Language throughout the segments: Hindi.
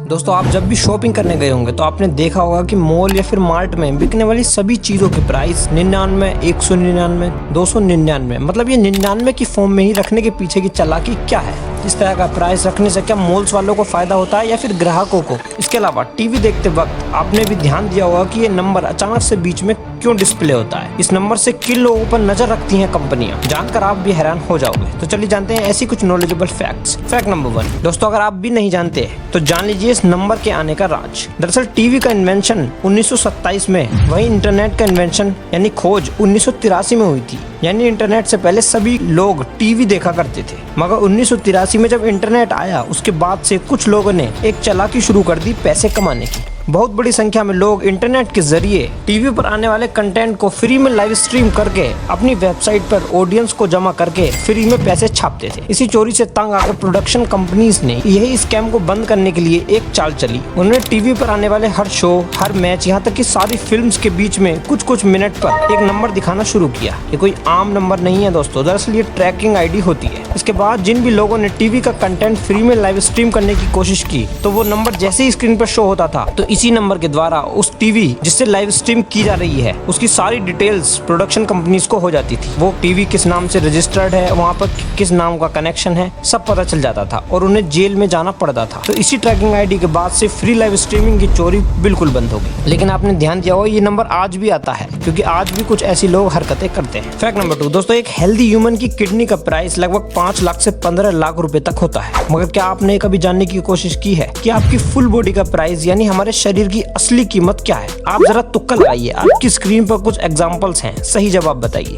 दोस्तों आप जब भी शॉपिंग करने गए होंगे तो आपने देखा होगा कि मॉल या फिर मार्ट में बिकने वाली सभी चीजों के प्राइस 99, 199, 299 मतलब ये 99 की फॉर्म में ही रखने के पीछे की चालाकी क्या है। इस तरह का प्राइस रखने से क्या मॉल्स वालों को फायदा होता है या फिर ग्राहकों को। इसके अलावा टीवी देखते वक्त आपने भी ध्यान दिया होगा कि ये नंबर अचानक से बीच में क्यों डिस्प्ले होता है। इस नंबर से किन लोगों पर नजर रखती हैं कंपनियां, जानकर आप भी हैरान हो जाओगे। तो चलिए जानते हैं ऐसी कुछ नॉलेजेबल फैक्ट्स। फैक्ट नंबर 1 दोस्तों, अगर आप भी नहीं जानते तो जान लीजिए इस नंबर के आने का राज। दरअसल टीवी का इन्वेंशन 1927 में, वही इंटरनेट का इन्वेंशन यानी खोज 1983 में हुई थी। यानी इंटरनेट से पहले सभी लोग टीवी देखा करते थे, मगर 1983 में जब इंटरनेट आया उसके बाद से कुछ लोगों ने एक चालाकी शुरू कर दी पैसे कमाने की। बहुत बड़ी संख्या में लोग इंटरनेट के जरिए टीवी पर आने वाले कंटेंट को फ्री में लाइव स्ट्रीम करके अपनी वेबसाइट पर ऑडियंस को जमा करके फ्री में पैसे छापते थे। इसी चोरी से तंग आकर प्रोडक्शन कंपनीज ने यही स्कैम को बंद करने के लिए एक चाल चली। उन्होंने टीवी पर आने वाले हर शो, हर मैच, यहाँ तक कि सारी फिल्म्स के बीच में कुछ कुछ मिनट पर एक नंबर दिखाना शुरू किया। ये कोई आम नंबर नहीं है दोस्तों, दरअसल ये ट्रैकिंग आईडी होती है। इसके बाद जिन भी लोगों ने टीवी का कंटेंट फ्री में लाइव स्ट्रीम करने की कोशिश की तो वो नंबर जैसे ही स्क्रीन पर शो होता था तो इसी नंबर के द्वारा उस टीवी जिससे लाइव स्ट्रीम की जा रही है उसकी सारी डिटेल्स प्रोडक्शन कंपनीज को हो जाती थी। वो टीवी किस नाम से रजिस्टर्ड है, वहाँ पर किस नाम का कनेक्शन है, सब पता चल जाता था और उन्हें जेल में जाना पड़ता था। तो इसी ट्रैकिंग आईडी के बाद से फ्री लाइव स्ट्रीमिंग की चोरी बिल्कुल बंद हो गई। लेकिन आपने ध्यान दिया होगा ये नंबर आज भी आता है, क्योंकि आज भी कुछ ऐसी लोग हरकतें करते हैं। फैक्ट नंबर 2 दोस्तों, एक हेल्दी ह्यूमन की किडनी का प्राइस लगभग 5 लाख से 15 लाख रुपए तक होता है। मगर क्या आपने कभी जानने की कोशिश की है कि आपकी फुल बॉडी का प्राइस यानी हमारे शरीर की असली कीमत क्या है? आप जरा तुक्का लगाइए, आपकी स्क्रीन पर कुछ एग्जांपल्स हैं, सही जवाब बताइए।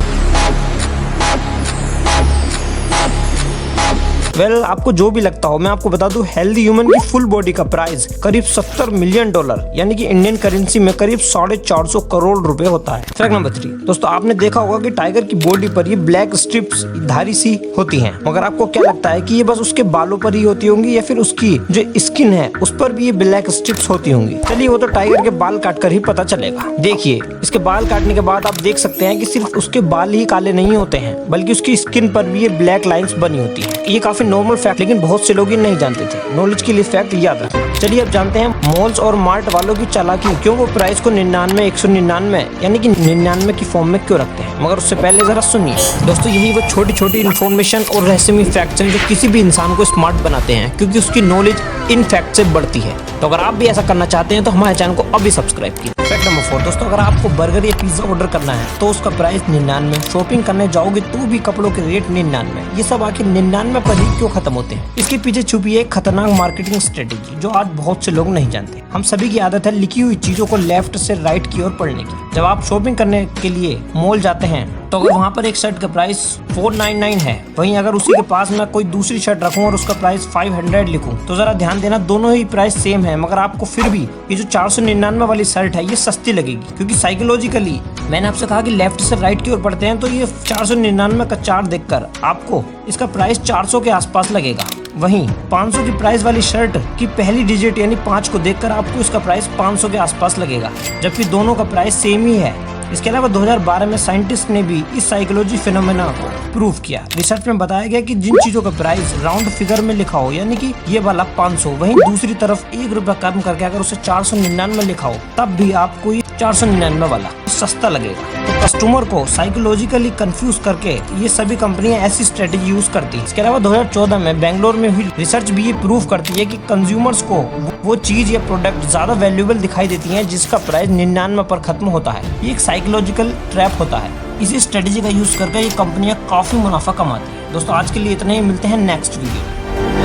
आपको जो भी लगता हो, मैं आपको बता दूं हेल्दी ह्यूमन की फुल बॉडी का प्राइस करीब $70 मिलियन यानी कि इंडियन करेंसी में करीब 450 करोड़ रुपए होता है। फैक्ट नंबर 3 दोस्तों, आपने देखा होगा कि टाइगर की बॉडी पर ये ब्लैक स्ट्रिप्स धारी सी होती हैं, मगर आपको क्या लगता है कि ये बस उसके बालों पर ही होती होंगी या फिर उसकी जो स्किन है उस पर भी ये ब्लैक स्ट्रिप्स होती होंगी? चलिए वो तो टाइगर के बाल काट कर ही पता चलेगा। देखिए इसके बाल काटने के बाद आप देख सकते हैं कि सिर्फ उसके बाल ही काले नहीं होते हैं बल्कि उसकी स्किन पर भी ये ब्लैक लाइंस बनी होती है। ये काफी नॉर्मल फैक्ट, लेकिन बहुत से लोग ये नहीं जानते थे। नॉलेज के लिए फैक्ट याद रखें। चलिए अब जानते हैं मॉल्स और मार्ट वालों की चालाकी, क्यों वो प्राइस को 99, 199 यानी कि 99 की फॉर्म में क्यों रखते हैं। मगर उससे पहले जरा सुनिए दोस्तों, यही वो छोटी छोटी इन्फॉर्मेशन और रहस्यमय फैक्ट्स हैं जो किसी भी इंसान को स्मार्ट बनाते हैं, क्योंकि उसकी नॉलेज इन फैक्ट से बढ़ती है। तो अगर आप भी ऐसा करना चाहते हैं तो हमारे चैनल को अभी सब्सक्राइब कीजिए। फैक्ट नंबर 4 दोस्तों, अगर आपको बर्गर या पिज्जा ऑर्डर करना है तो उसका प्राइस 99, शॉपिंग करने जाओगे तो भी कपड़ों के रेट 99। ये सब आखिर 99 पर ही क्यों खत्म होते हैं? इसके पीछे छुपी है एक खतरनाक मार्केटिंग स्ट्रेटेजी जो आज बहुत से लोग नहीं जानते। हम सभी की आदत है लिखी हुई चीजों को लेफ्ट से राइट की ओर पढ़ने की। जब आप शॉपिंग करने के लिए मॉल जाते हैं तो अगर वहाँ पर एक शर्ट का प्राइस 499 है, वहीं अगर उसी के पास मैं कोई दूसरी शर्ट रखूं और उसका प्राइस 500 लिखूं तो जरा ध्यान देना, दोनों ही प्राइस सेम है, मगर आपको फिर भी ये जो 499 वाली शर्ट है ये सस्ती लगेगी, क्योंकि साइकोलॉजिकली मैंने आपसे कहा कि लेफ्ट से राइट की ओर पढ़ते हैं तो ये 499 का चार्ट देखकर आपको इसका प्राइस 400 के आसपास लगेगा। वहीं 500 की प्राइस वाली शर्ट की पहली डिजिट यानी 5 को देखकर आपको इसका प्राइस 500 के आसपास लगेगा, जबकि दोनों का प्राइस सेम ही है। इसके अलावा 2012 में साइंटिस्ट ने भी इस साइकोलॉजी फिनोमेना को प्रूव किया। रिसर्च में बताया गया कि जिन चीजों का प्राइस राउंड फिगर में लिखा हो यानी कि ये वाला 500, वहीं दूसरी तरफ 1 रुपया कम करके अगर उसे 499 लिखा हो तब भी आपको ये 499 वाला सस्ता लगेगा। तो कस्टमर को साइकोलॉजिकली कंफ्यूज करके ये सभी कंपनियां ऐसी स्ट्रेटेजी यूज करती है। इसके अलावा 2014 में बेंगलोर में हुई रिसर्च भी ये प्रूव करती है कि कंज्यूमर्स को वो चीज या प्रोडक्ट ज्यादा वैल्यूएबल दिखाई देती है जिसका प्राइस 99 पर खत्म होता है। ये एक साइकोलॉजिकल ट्रैप होता है। इसी स्ट्रेटेजी का यूज करके ये कंपनियां काफी मुनाफा कमाती है। दोस्तों आज के लिए इतना ही, मिलते हैं नेक्स्ट वीडियो में।